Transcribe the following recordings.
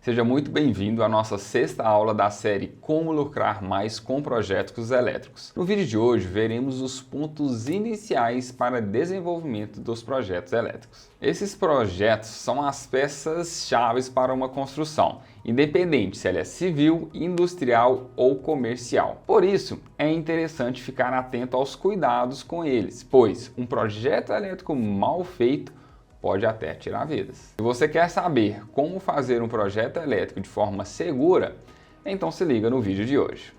Seja muito bem-vindo à nossa sexta aula da série Como Lucrar Mais com Projetos Elétricos. No vídeo de hoje, veremos os pontos iniciais para desenvolvimento dos projetos elétricos. Esses projetos são as peças-chave para uma construção, independente se ela é civil, industrial ou comercial. Por isso, é interessante ficar atento aos cuidados com eles, pois um projeto elétrico mal feito pode até tirar vidas. Se você quer saber como fazer um projeto elétrico de forma segura, então se liga no vídeo de hoje.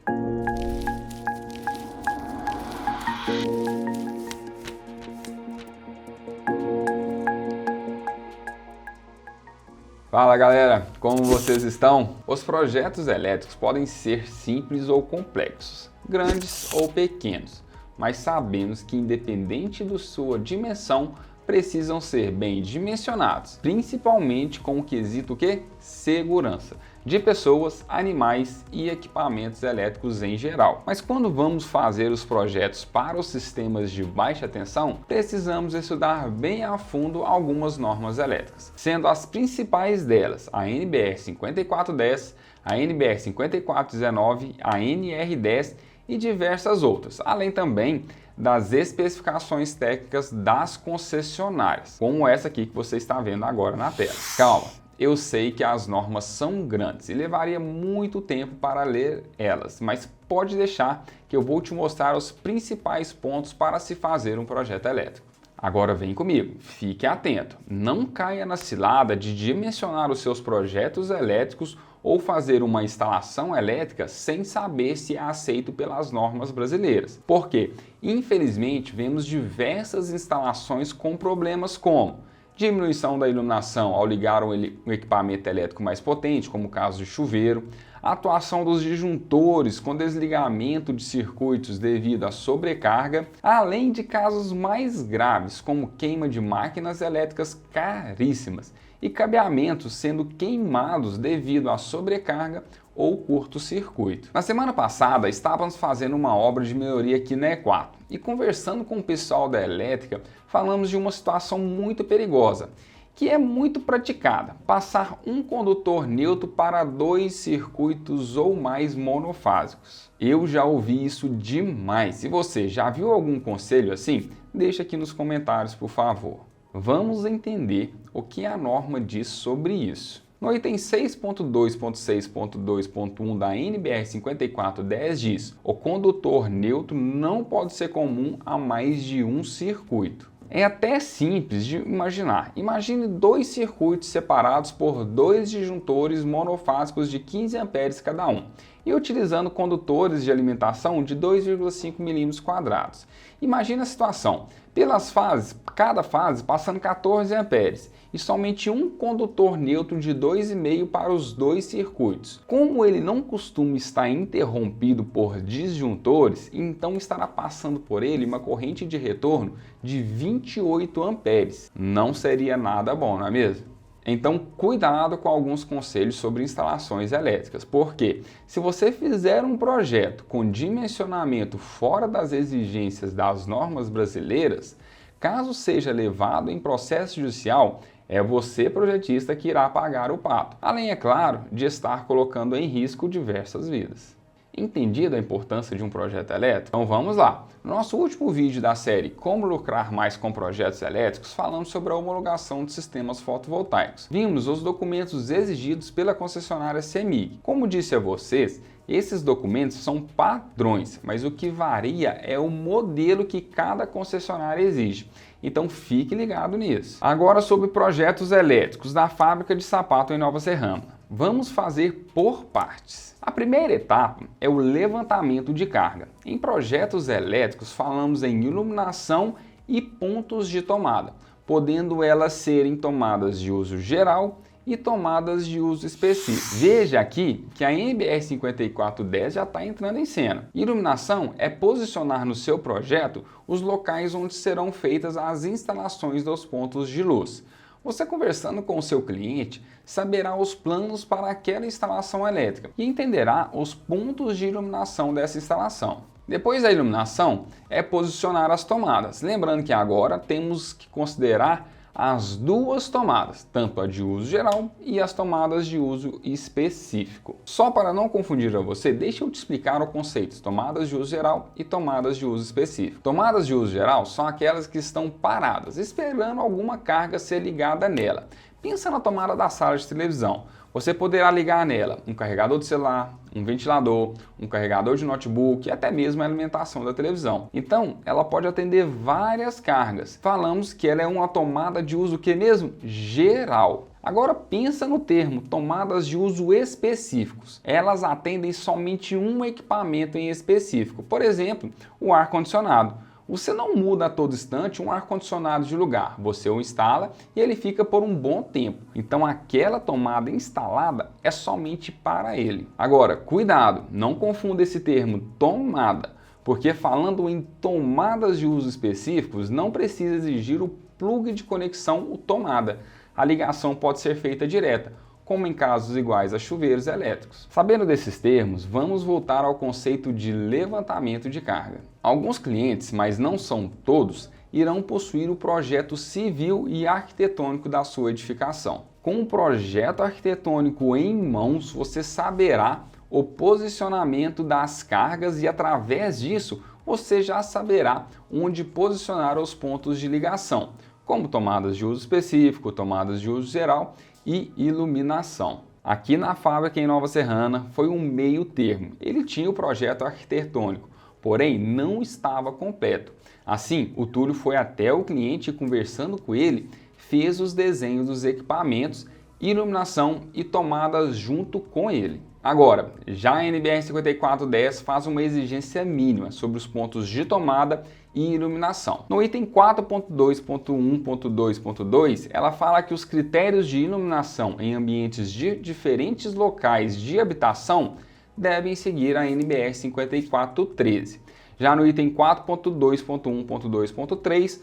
Fala galera, como vocês estão? Os projetos elétricos podem ser simples ou complexos, grandes ou pequenos, mas sabemos que independente da sua dimensão, precisam ser bem dimensionados, principalmente com o quesito segurança de pessoas, animais e equipamentos elétricos em geral. Mas quando vamos fazer os projetos para os sistemas de baixa tensão, precisamos estudar bem a fundo algumas normas elétricas, sendo as principais delas a NBR 5410, a NBR 5419, a NR10 e diversas outras, além também das especificações técnicas das concessionárias, como essa aqui que você está vendo agora na tela. Calma, eu sei que as normas são grandes e levaria muito tempo para ler elas, mas pode deixar que eu vou te mostrar os principais pontos para se fazer um projeto elétrico. Agora vem comigo, fique atento, não caia na cilada de dimensionar os seus projetos elétricos ou fazer uma instalação elétrica sem saber se é aceito pelas normas brasileiras. Porque, infelizmente, vemos diversas instalações com problemas como diminuição da iluminação ao ligar um equipamento elétrico mais potente, como o caso de chuveiro, atuação dos disjuntores com desligamento de circuitos devido à sobrecarga, além de casos mais graves, como queima de máquinas elétricas caríssimas e cabeamentos sendo queimados devido à sobrecarga ou curto-circuito. Na semana passada, estávamos fazendo uma obra de melhoria aqui na E4 e conversando com o pessoal da elétrica, falamos de uma situação muito perigosa, que é muito praticada, passar um condutor neutro para 2 circuitos ou mais monofásicos. Eu já ouvi isso demais. Se você já viu algum conselho assim, deixa aqui nos comentários, por favor. Vamos entender o que a norma diz sobre isso. No item 6.2.6.2.1 da NBR 5410 diz: o condutor neutro não pode ser comum a mais de um circuito. É até simples de imaginar. Imagine 2 circuitos separados por 2 disjuntores monofásicos de 15 amperes cada um e utilizando condutores de alimentação de 2,5 mm². Imagine a situação, pelas fases, cada fase passando 14 amperes e somente um condutor neutro de 2,5 para os 2 circuitos. Como ele não costuma estar interrompido por disjuntores, então estará passando por ele uma corrente de retorno de 28 amperes. Não seria nada bom, não é mesmo? Então, cuidado com alguns conselhos sobre instalações elétricas, porque se você fizer um projeto com dimensionamento fora das exigências das normas brasileiras, caso seja levado em processo judicial, é você, projetista, que irá pagar o pato. Além, é claro, de estar colocando em risco diversas vidas. Entendida a importância de um projeto elétrico? Então vamos lá! No nosso último vídeo da série Como Lucrar Mais com Projetos Elétricos, falamos sobre a homologação de sistemas fotovoltaicos. Vimos os documentos exigidos pela concessionária CEMIG. Como disse a vocês, esses documentos são padrões, mas o que varia é o modelo que cada concessionária exige. Então fique ligado nisso. Agora sobre projetos elétricos da fábrica de sapato em Nova Serrana. Vamos fazer por partes. A primeira etapa é o levantamento de carga. Em projetos elétricos falamos em iluminação e pontos de tomada, podendo elas serem tomadas de uso geral e tomadas de uso específico. Veja aqui que a NBR 5410 já está entrando em cena. Iluminação é posicionar no seu projeto os locais onde serão feitas as instalações dos pontos de luz. Você conversando com o seu cliente, saberá os planos para aquela instalação elétrica e entenderá os pontos de iluminação dessa instalação. Depois da iluminação, é posicionar as tomadas. Lembrando que agora temos que considerar as duas tomadas, tanto a de uso geral e as tomadas de uso específico. Só para não confundir a você, deixa eu te explicar o conceito: tomadas de uso geral e tomadas de uso específico. Tomadas de uso geral são aquelas que estão paradas, esperando alguma carga ser ligada nela. Pensa na tomada da sala de televisão. Você poderá ligar nela um carregador de celular, um ventilador, um carregador de notebook e até mesmo a alimentação da televisão. Então, ela pode atender várias cargas. Falamos que ela é uma tomada de uso que mesmo? Geral. Agora pensa no termo tomadas de uso específicos. Elas atendem somente um equipamento em específico. Por exemplo, o ar-condicionado. Você não muda a todo instante um ar-condicionado de lugar, você o instala e ele fica por um bom tempo. Então aquela tomada instalada é somente para ele. Agora, cuidado, não confunda esse termo tomada, porque falando em tomadas de uso específicos, não precisa exigir o plug de conexão, o tomada. A ligação pode ser feita direta, como em casos iguais a chuveiros elétricos. Sabendo desses termos, vamos voltar ao conceito de levantamento de carga. Alguns clientes, mas não são todos, irão possuir o projeto civil e arquitetônico da sua edificação. Com o projeto arquitetônico em mãos, você saberá o posicionamento das cargas e através disso, você já saberá onde posicionar os pontos de ligação, como tomadas de uso específico, tomadas de uso geral e iluminação. Aqui na fábrica em Nova Serrana foi um meio termo. Ele tinha o projeto arquitetônico, porém não estava completo. Assim, o Túlio foi até o cliente e conversando com ele, fez os desenhos dos equipamentos, iluminação e tomadas junto com ele. Agora, já a NBR 5410 faz uma exigência mínima sobre os pontos de tomada e iluminação. No item 4.2.1.2.2, ela fala que os critérios de iluminação em ambientes de diferentes locais de habitação devem seguir a NBR 5413. Já no item 4.2.1.2.3,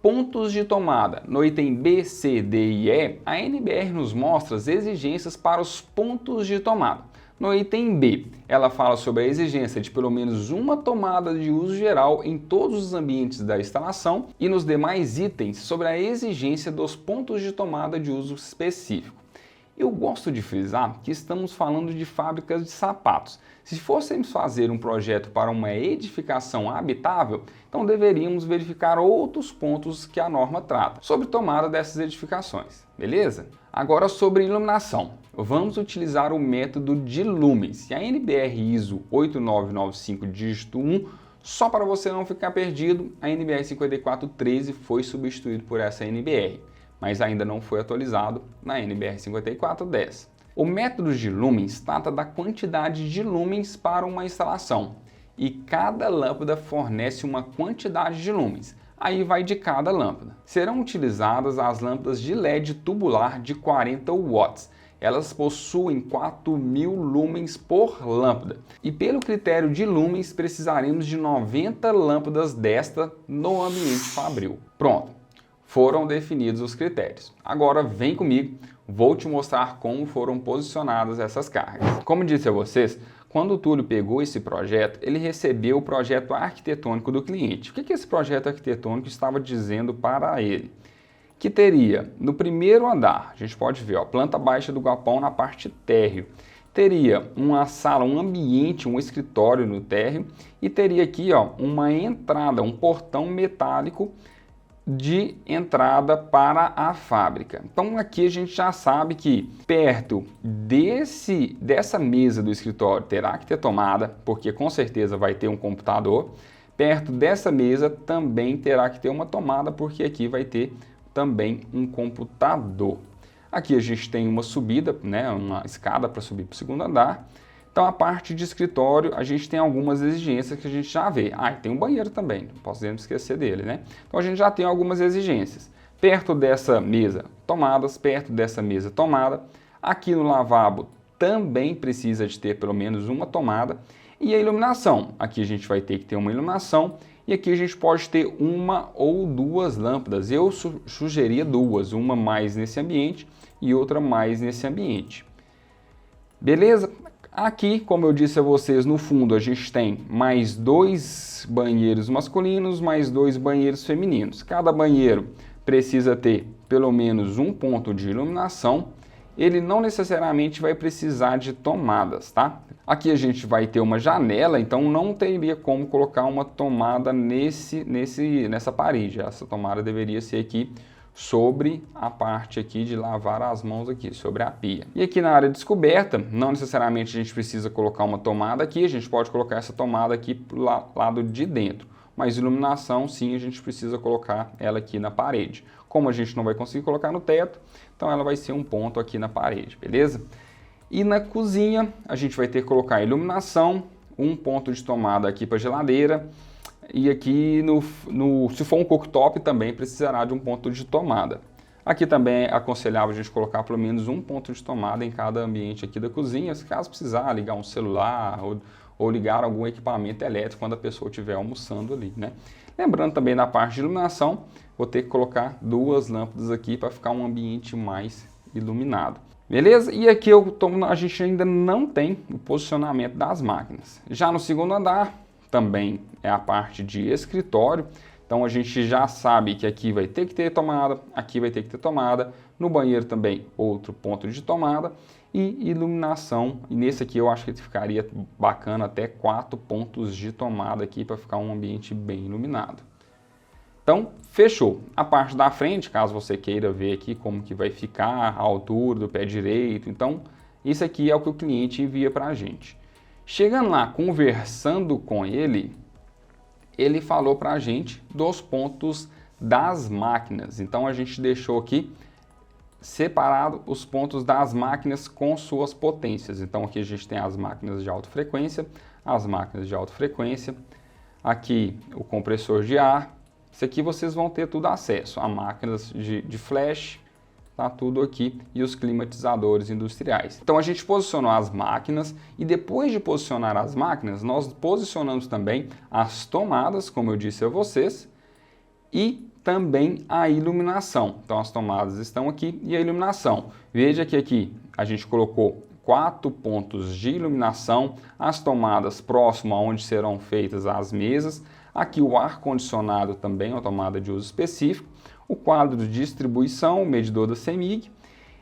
pontos de tomada. No item B, C, D e E, a NBR nos mostra as exigências para os pontos de tomada. No item B, ela fala sobre a exigência de pelo menos uma tomada de uso geral em todos os ambientes da instalação e nos demais itens sobre a exigência dos pontos de tomada de uso específico. Eu gosto de frisar que estamos falando de fábricas de sapatos. Se fôssemos fazer um projeto para uma edificação habitável, então deveríamos verificar outros pontos que a norma trata sobre tomada dessas edificações, beleza? Agora sobre iluminação. Vamos utilizar o método de lumens e a NBR ISO 8995 dígito 1, só para você não ficar perdido, a NBR 5413 foi substituído por essa NBR, mas ainda não foi atualizado na NBR 5410. O método de lumens trata da quantidade de lumens para uma instalação e cada lâmpada fornece uma quantidade de lumens. Aí vai de cada lâmpada. Serão utilizadas as lâmpadas de LED tubular de 40 watts. Elas possuem 4.000 lumens por lâmpada. E pelo critério de lumens, precisaremos de 90 lâmpadas desta no ambiente fabril. Pronto, foram definidos os critérios. Agora vem comigo, vou te mostrar como foram posicionadas essas cargas. Como disse a vocês, quando o Túlio pegou esse projeto, ele recebeu o projeto arquitetônico do cliente. O que esse projeto arquitetônico estava dizendo para ele? Que teria no primeiro andar, a gente pode ver, ó, planta baixa do galpão na parte térreo, teria uma sala, um ambiente, um escritório no térreo e teria aqui, ó, uma entrada, um portão metálico de entrada para a fábrica. Então aqui a gente já sabe que perto dessa mesa do escritório terá que ter tomada, porque com certeza vai ter um computador. Perto dessa mesa também terá que ter uma tomada, porque aqui vai ter também um computador. Aqui a gente tem uma subida, né, uma escada para subir para o segundo andar. Então a parte de escritório a gente tem algumas exigências que a gente já vê. Ah, e tem um banheiro também, não posso esquecer dele, né? Então a gente já tem algumas exigências. Perto dessa mesa, tomadas, perto dessa mesa, tomada. Aqui no lavabo também precisa de ter pelo menos uma tomada. E a iluminação, aqui a gente vai ter que ter uma iluminação e aqui a gente pode ter uma ou duas lâmpadas. Eu sugeria duas, uma mais nesse ambiente e outra mais nesse ambiente. Beleza? Aqui, como eu disse a vocês, no fundo a gente tem mais 2 banheiros masculinos, mais 2 banheiros femininos. Cada banheiro precisa ter pelo menos um ponto de iluminação, ele não necessariamente vai precisar de tomadas, tá? Aqui a gente vai ter uma janela, então não teria como colocar uma tomada nessa parede. Essa tomada deveria ser aqui sobre a parte aqui de lavar as mãos aqui, sobre a pia. E aqui na área descoberta, não necessariamente a gente precisa colocar uma tomada aqui, a gente pode colocar essa tomada aqui pro lado de dentro. Mas iluminação, sim, a gente precisa colocar ela aqui na parede. Como a gente não vai conseguir colocar no teto, então ela vai ser um ponto aqui na parede, beleza? E na cozinha, a gente vai ter que colocar iluminação, um ponto de tomada aqui para geladeira, e aqui, se for um cooktop, também precisará de um ponto de tomada. Aqui também é aconselhável a gente colocar pelo menos um ponto de tomada em cada ambiente aqui da cozinha, caso precisar ligar um celular ou ligar algum equipamento elétrico quando a pessoa estiver almoçando ali, né? Lembrando também na parte de iluminação, vou ter que colocar 2 lâmpadas aqui para ficar um ambiente mais iluminado. Beleza? E aqui a gente ainda não tem o posicionamento das máquinas. Já no segundo andar, também é a parte de escritório. Então a gente já sabe que aqui vai ter que ter tomada, aqui vai ter que ter tomada. No banheiro também outro ponto de tomada. E iluminação, e nesse aqui eu acho que ficaria bacana até 4 pontos de tomada aqui para ficar um ambiente bem iluminado. Então, fechou. A parte da frente, caso você queira ver aqui como que vai ficar a altura do pé direito, então isso aqui é o que o cliente envia para a gente. Chegando lá, conversando com ele, ele falou para a gente dos pontos das máquinas. Então a gente deixou aqui separado os pontos das máquinas com suas potências. Então aqui a gente tem as máquinas de alta frequência, as máquinas de alta frequência, aqui o compressor de ar. Isso aqui vocês vão ter tudo acesso a máquinas de flash, tá tudo aqui, e os climatizadores industriais. Então a gente posicionou as máquinas e depois de posicionar as máquinas, nós posicionamos também as tomadas, como eu disse a vocês, e também a iluminação. Então as tomadas estão aqui e a iluminação. Veja que aqui a gente colocou 4 pontos de iluminação, as tomadas próximo a onde serão feitas as mesas, aqui o ar-condicionado também, uma tomada de uso específico, o quadro de distribuição, o medidor da CEMIG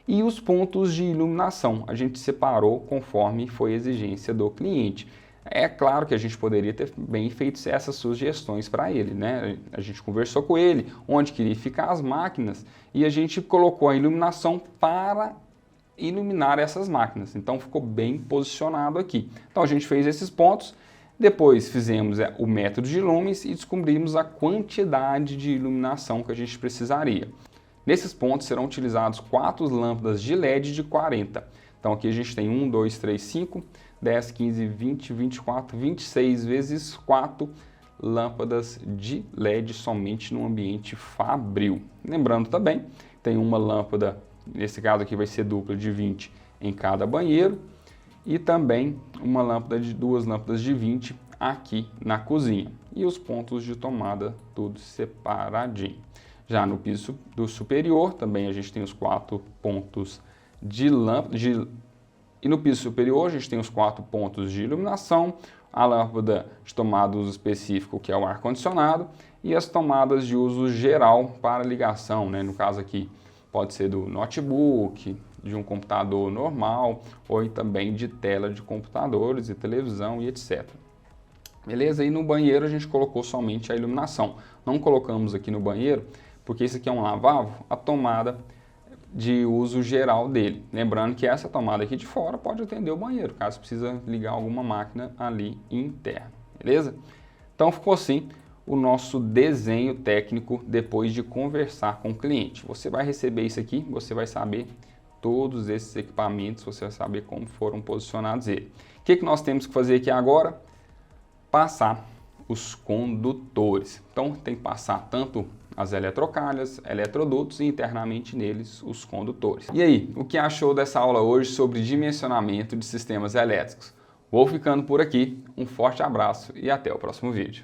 e os pontos de iluminação. A gente separou conforme foi a exigência do cliente. É claro que a gente poderia ter bem feito essas sugestões para ele, né? A gente conversou com ele, onde queria ficar as máquinas, e a gente colocou a iluminação para iluminar essas máquinas. Então ficou bem posicionado aqui. Então a gente fez esses pontos, depois fizemos o método de lumens e descobrimos a quantidade de iluminação que a gente precisaria. Nesses pontos serão utilizados 4 lâmpadas de LED de 40. Então aqui a gente tem 1, 2, 3, 5, 10, 15, 20, 24, 26 vezes 4 lâmpadas de LED somente no ambiente fabril. Lembrando também, tem uma lâmpada, nesse caso aqui vai ser dupla de 20 em cada banheiro, e também uma lâmpada de 2 lâmpadas de 20 aqui na cozinha. E os pontos de tomada tudo separadinho. Já no piso do superior também a gente tem os 4 pontos de lâmpada. E no piso superior a gente tem os 4 pontos de iluminação, a lâmpada de tomada uso específico, que é o ar-condicionado, e as tomadas de uso geral para ligação, né? No caso aqui pode ser do notebook, de um computador normal, ou também de tela de computadores e televisão e etc. Beleza? E no banheiro a gente colocou somente a iluminação. Não colocamos aqui no banheiro, porque esse aqui é um lavabo, a tomada de uso geral dele. Lembrando que essa tomada aqui de fora pode atender o banheiro, caso precisa ligar alguma máquina ali interna. Beleza? Então ficou assim o nosso desenho técnico depois de conversar com o cliente. Você vai receber isso aqui, você vai saber todos esses equipamentos, você vai saber como foram posicionados ele. O que nós temos que fazer aqui agora? Passar os condutores. Então tem que passar tanto as eletrocalhas, eletrodutos e internamente neles os condutores. E aí, o que achou dessa aula hoje sobre dimensionamento de sistemas elétricos? Vou ficando por aqui, um forte abraço e até o próximo vídeo.